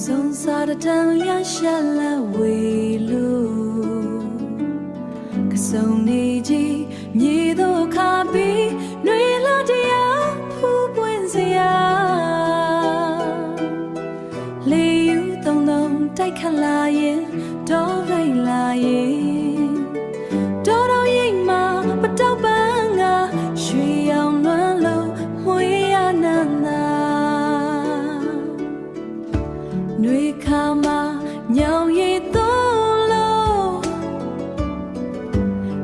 ဆုံးစားတဲ့ရရှာလာဝေလို့ကစုံနေကြီးမြေတို့ခါပြီးနှွေလာတရားဖူးပွင့်စရာလေယူတုံတုံတိုက်ခလာရင်တော်ရိုက်လာရင်တော်တော်ရိတ်မှာပတောက်ပန်းကရွှေရောင်လွမ်းလို့မွေးရနာနာနှွေခါမှာညောင်ရည်သွန်းလို့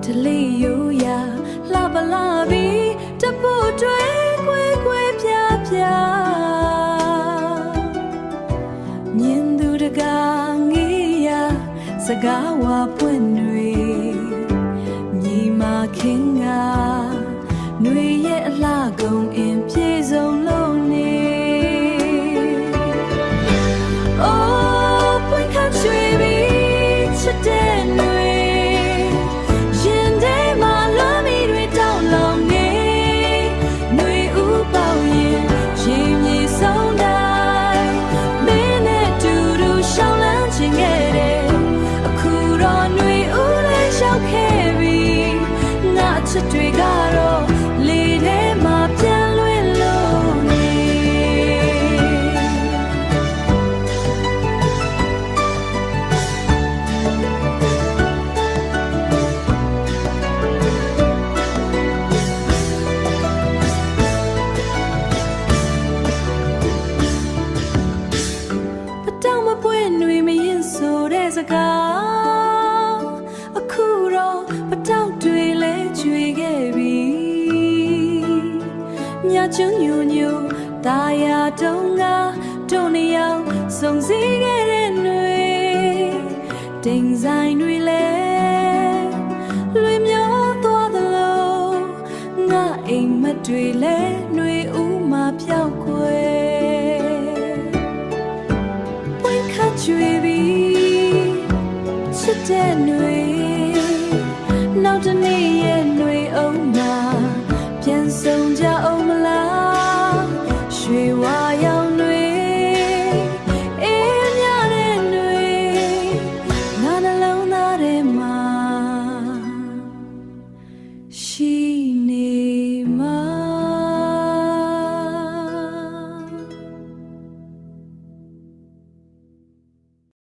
တလေးယူရလှပလာပြီးတပုတ်တွေကွဲကွဲပြားပြားမြင်သူတကားငေးရစကားဝါပွင့်တွေညီမခင်ကနှွေရဲ့အလှကုန်အင်ပြေဆုံးလုံးနေတွေကတော့လေထဲမှာပြန်လွင်လို့နေပတောင်မပွင့်တွေမရင်ဆိုတဲ့စကားအခုတော့ပတောင်တွေလဲကျွေခဲ့ပြီညချွညူညူတာယာတုံးကတို့နေအောင်စုံစည်းခဲ့တဲ့နှွေတိမ်ဆိုင်တွေလဲလွေမျောသွားသလိုငါအိမ်မက်တွေလဲနှွေဦးမှာပြောက်ွယ်ပွင့်ခတ်ကျွေပြီချစ်တဲ့နှွေနောက်တနေ့ရဲ့နှွေအောင်မှာပြန်ဆုံကြအောင်မလား